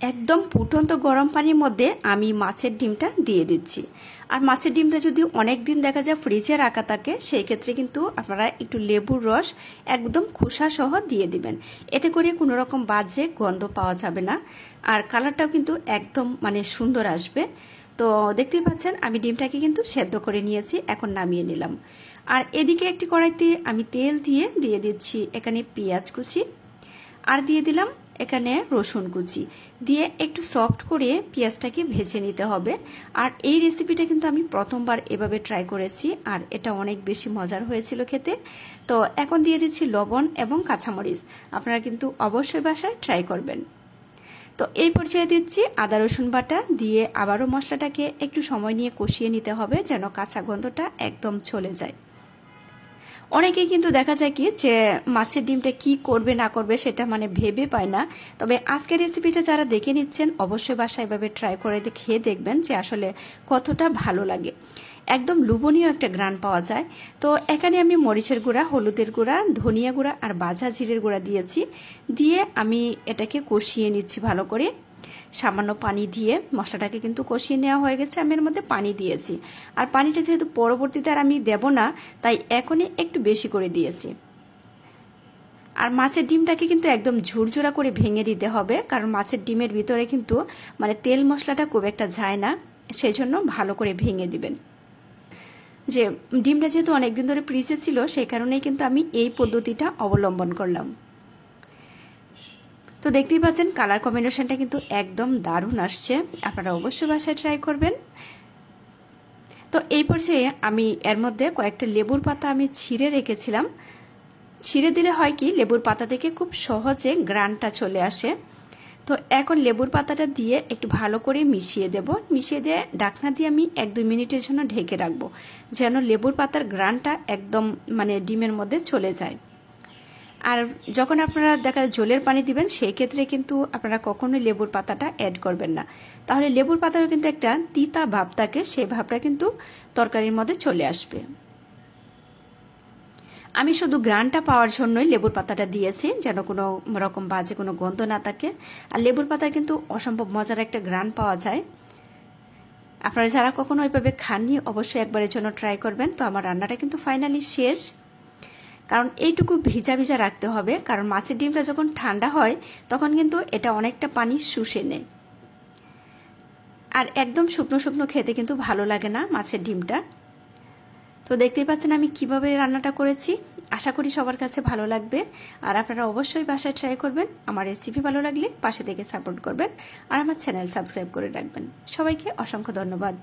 একদম ফুটন্ত গরম পানির মধ্যে আমি মাছের ডিমটা দিয়ে দিচ্ছি। আর মাছের ডিমটা যদি অনেক দিন দেখা যায় ফ্রিজে রাখা থাকে, সেই ক্ষেত্রে কিন্তু আপনারা একটু লেবুর রস একদম খোসা সহ দিয়ে দিবেন। এতে করে কোনো রকম বাজে গন্ধ পাওয়া যাবে না, আর কালারটাও কিন্তু একদম সুন্দর আসবে। তো দেখতেই পাচ্ছেন আমি ডিমটাকে কিন্তু সেদ্ধ করে নিয়েছি, এখন নামিয়ে নিলাম। আর এদিকে একটি কড়াইতে আমি তেল দিয়ে দিচ্ছি এখানে পেঁয়াজ কুচি, আর দিয়ে দিলাম এখানে রসুন কুচি দিয়ে একটু সফট করে পেঁয়াজটাকে ভেজে নিতে হবে। আর এই রেসিপিটা কিন্তু আমি প্রথমবার এভাবে ট্রাই করেছি, আর এটা অনেক বেশি মজার হয়েছিল খেতে। তো এখন দিয়ে দিচ্ছি লবণ এবং কাঁচামরিচ, আপনারা কিন্তু অবশ্যই বাসায় ট্রাই করবেন। তো এই পর্যায়ে দিচ্ছি আদা রসুন বাটা দিয়ে আবারও মশলাটাকে একটু সময় নিয়ে কষিয়ে নিতে হবে, যেন কাঁচা গন্ধটা একদম চলে যায়। অনেকেই কিন্তু দেখা যায় কি যে মাছের ডিমটা কি করবে না করবে সেটা ভেবে পায় না। তবে আজকের রেসিপিটা যারা দেখে নিচ্ছেন অবশ্যই বাসায় এভাবে ট্রাই করে খেয়ে দেখবেন যে আসলে কতটা ভালো লাগে। একদম লোভনীয় একটা ঘ্রাণ পাওয়া যায়। তো এখানে আমি মরিচের গুঁড়া, হলুদের গুঁড়া, ধনিয়া গুঁড়া আর ভাজা জিরের গুঁড়া দিয়েছি। দিয়ে আমি এটাকে কষিয়ে নিচ্ছি ভালো করে। সামান্য পানি দিয়ে মশলাটাকে কিন্তু কষিয়ে নেওয়া হয়ে গেছে। আমি এর মধ্যে পানি দিয়েছি, আর পানিটা যেহেতু পরবর্তীতে আর আমি দেব না, তাই এখনই একটু বেশি করে দিয়েছি। আর মাছের ডিমটাকে কিন্তু একদম ঝুরঝুরা করে ভেঙে দিতে হবে, কারণ মাছের ডিমের ভিতরে কিন্তু তেল মশলাটা খুব একটা যায় না, সেই জন্য ভালো করে ভেঙে দিবেন। যে ডিমটা যেহেতু অনেকদিন ধরে ফ্রিজে ছিল, সেই কারণেই কিন্তু আমি এই পদ্ধতিটা অবলম্বন করলাম। তো দেখতেই পাচ্ছেন কালার কম্বিনেশনটা কিন্তু একদম দারুণ আসছে, আপনারা অবশ্যই বাসায় ট্রাই করবেন। তো এই পর্যায়ে আমি এর মধ্যে কয়েকটা লেবুর পাতা আমি ছিঁড়ে রেখেছিলাম। ছিঁড়ে দিলে হয় কি লেবুর পাতা থেকে খুব সহজে ঘ্রাণটা চলে আসে। তো এখন লেবুর পাতাটা দিয়ে একটু ভালো করে মিশিয়ে দেব। মিশিয়ে দিয়ে ঢাকনা দিয়ে আমি 1-2 মিনিটের জন্য ঢেকে রাখবো, যেন লেবুর পাতার ঘ্রাণটা একদম ডিমের মধ্যে চলে যায়। আর যখন আপনারা দেখা যায় ঝোলের পানি দিবেন, সেই ক্ষেত্রে কিন্তু আপনারা কখনোই লেবুর পাতাটা অ্যাড করবেন না, তাহলে লেবুর পাতারও কিন্তু একটা তিতা ভাব থাকে, সেই ভাবটা কিন্তু তরকারির মধ্যে চলে আসবে। আমি শুধু ঘ্রাণটা পাওয়ার জন্যই লেবুর পাতাটা দিয়েছি, যেন কোনো রকম বাজে কোনো গন্ধ না থাকে। আর লেবুর পাতায় কিন্তু অসম্ভব মজার একটা ঘ্রাণ পাওয়া যায়। আপনারা যারা কখনো ওইভাবে খাননি অবশ্যই একবারের জন্য ট্রাই করবেন। তো আমার রান্নাটা কিন্তু ফাইনালি শেষ, কারণ এইটুকু ভিজা ভিজা রাখতে হবে, কারণ মাছের ডিমটা যখন ঠান্ডা হয় তখন কিন্তু এটা অনেকটা পানি শুষে নেয়, আর একদম শুকনো শুকনো খেতে কিন্তু ভালো লাগে না মাছের ডিমটা। তো দেখতেই পাচ্ছেন আমি কিভাবে রান্নাটা করেছি, আশা করি সবার কাছে ভালো লাগবে। আর আপনারা অবশ্যই বাসায় ট্রাই করবেন। আমার রেসিপি ভালো লাগলে পাশে থেকে সাপোর্ট করবেন, আর আমার চ্যানেল সাবস্ক্রাইব করে রাখবেন। সবাইকে অসংখ্য ধন্যবাদ।